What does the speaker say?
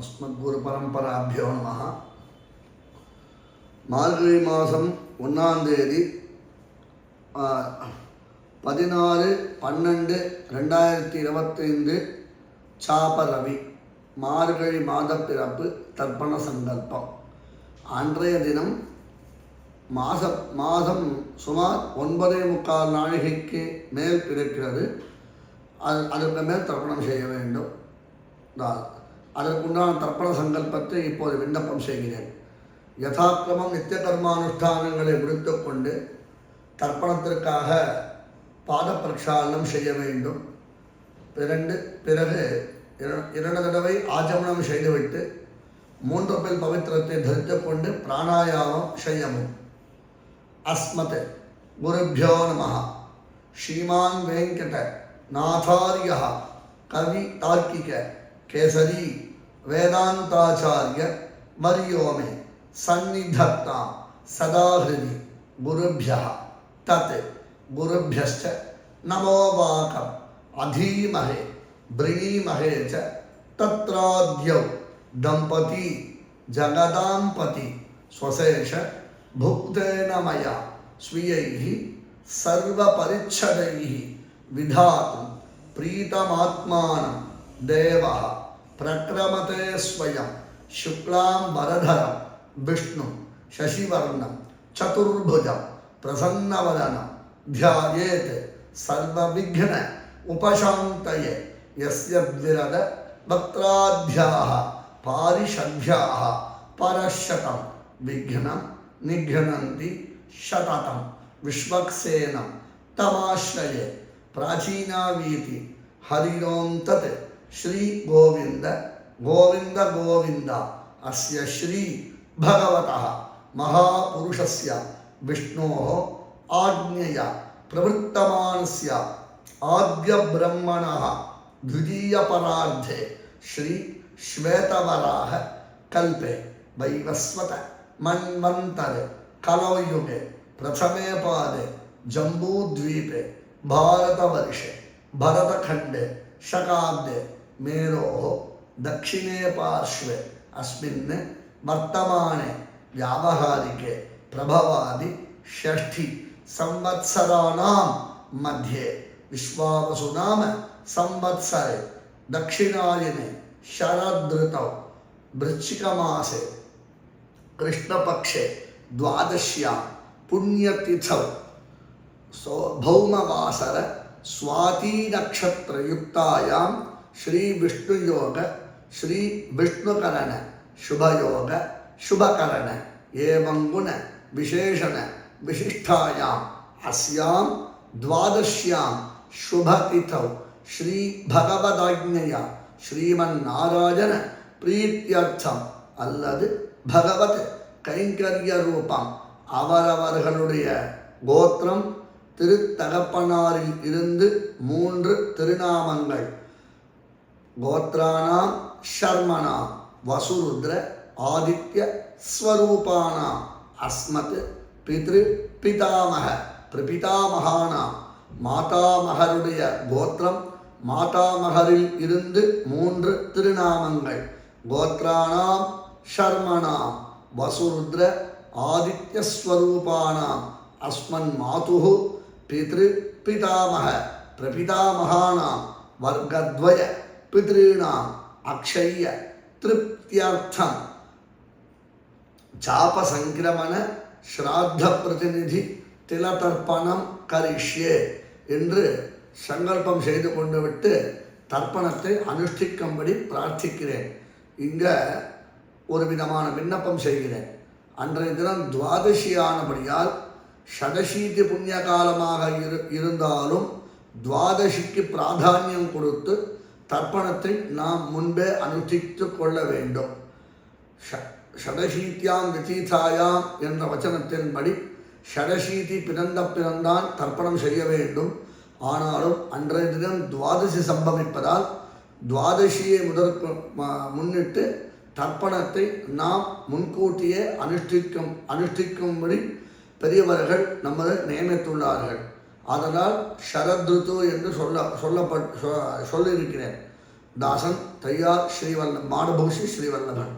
अस्मद्गुरुपरम्पराभ्यो नमः। மார்கழி மாதம் 1ஆம் தேதி 16/12/2025 சாபரவி மார்கழி மாத பிறப்பு தர்ப்பண சங்கல்பம். அன்றைய தினம் மாதம் சுமார் 9.25 நாழிகைக்கு மேல் பிறக்கிறது. அதற்கு மேல் தர்ப்பணம் செய்ய வேண்டும். அதற்குண்டான தர்ப்பண சங்கல்பத்தை இப்போது விண்ணப்பம் செய்கிறேன். யதாக்கிரமம் நித்திய கர்மானுஷ்டானங்களை முடித்து கொண்டு தர்ப்பணத்திற்காக பாத பிரக்ஷாலனம் செய்ய வேண்டும். பிறகு 2 தடவை ஆச்சமனம் செய்துவிட்டு 3 பவித்திரத்தை தரித்து கொண்டு பிராணாயாமம் செய்யவும். அஸ்மத் குருभ्यो நமः. ஸ்ரீமான் வெங்கட நாதார்ய கவி தார்க்கிக கேசரி வேதாந்தாச்சாரிய வரியோமே சந்நிதத்தா சதாஹிருதி குருभ्यः தத் குருभ्यश्च நமோ வாகம் அதீமஹே ப்ரீமஹே ச தத்ராத்யௌ தம்பதி ஜகதாம்பதி ஸ்வசேஷ புக்தேன மயா ஸ்வீயைஹி சர்வபரிச்சதைஹி விதாத்தும் பிரீதமாத்மானம் தேவः பிரக்ரமதே ஸ்வயம் சுக்லாம் வரதரம் விஷ்ணு சசிவர்ணம் சதுர்புஜம் பிரசன்னவதனம் த்யாயேத் சர்வவிக்ன உபசாந்தயே யஸ்ய விரத வக்த்ராத்யாः பாரிஷத்யாः பரஷதம் விக்னம் நிக்னந்தி சததம் விஸ்வக்சேனம் தமாஸ்ரயே பிராச்சீனாவீதி ஹரிரோம் தத் ஸ்ரீ கோவிந்த கோவிந்த கோவிந்த அஸ்ய ஸ்ரீ பகவதः மகாபுருஷஸ்ய விஷ்ணோः ஆக்ஞயா பிரவர்த்தமானஸ்ய ஆத்ய பிரம்மணः द्वितीय परार्धे श्री श्वेतवराह कल्पे वैवस्वत मन्वन्तरे कलौयुगे प्रथमे पादे जम्बूद्वीपे भारतवर्षे भरतखण्डे शकाब्दे मेरोः दक्षिणे पार्श्वे अस्मिन् वर्तमाने व्यावहारिके प्रभवादि षष्ठी संवत्सराणां मध्ये विश्वावसुनाम संवत्सरे दक्षिणायने शरदृतौ वृश्चिकमासे कृष्णपक्षे द्वादश्यां पुण्यतिथौ भौमवासर स्वाती नक्षत्रयुक्तायां श्री विष्णुयोग श्री विष्णुकरण शुभयोग शुभकरण एवं गुण विशेषण विशिष्टायाम् अस्यां द्वादश्यां शुभतिथौ श्री भगवदाज्ञया श्रीमन्नारायण प्रीत्यर्थम அல்லது பகவத் கைங்கரிய ரூபம் அவரவர்களுடைய கோத்திரம் திருத்தகப்பனாரில் இருந்து 3 திருநாமங்கள் கோத்ராணாம் ஷர்மணாம் வசுருத்ர ஆதித்ய ஸ்வரூபானாம் அஸ்மத் பித்ரு பிதாமக பிரபிதாமகானாம் மாதாமகருடைய கோத்திரம் மாதாமகரில் இருந்து 3 திருநாமங்கள் கோத்ராணாம் ஷர்மணாம் வசுருத்ர ஆதித்ய ஸ்வரூபானாம் அஸ்மன் மாதுः பித்ரு பிதாமக பிரபிதாமகானாம் வர்க்கத்வய பித்ருணாம் அக்ஷய திருப்தியர்த்தம் சாப சங்கிரமண ஸ்ராத்த பிரதிநிதி திலதர்ப்பணம் கரிஷ்யே என்று சங்கல்பம் செய்து கொண்டு விட்டு தர்ப்பணத்தை அனுஷ்டிக்கும்படி பிரார்த்திக்கிறேன். இங்கே ஒரு விதமான விண்ணப்பம் செய்கிறேன். அன்றைய தினம் துவாதசியானபடியால் ஷடசீதி புண்ணிய காலமாக இருந்தாலும் துவாதசிக்கு பிராதானியம் கொடுத்து தர்ப்பணத்தை நாம் முன்பே அனுஷ்டித்து கொள்ள வேண்டும். ஷடசீத்தியாம் விதீதாயாம் என்ற வச்சனத்தின்படி ஷடசீதி பிறந்தான் தர்ப்பணம் செய்ய வேண்டும். ஆனாலும் அன்றைய தினம் துவாதசி சம்பவிப்பதால் துவாதசியை முன்னிட்டு தர்ப்பணத்தை நாம் முன்கூட்டியே அனுஷ்டிக்கும்படி பெரியவர்கள் நமது நியமித்துள்ளார்கள். அதனால் ஷரத்ருத்து என்று சொல்லியிருக்கிறேன். தாசன் தையார் ஸ்ரீவல்லம் மாடபூஷி ஸ்ரீவல்லவன்.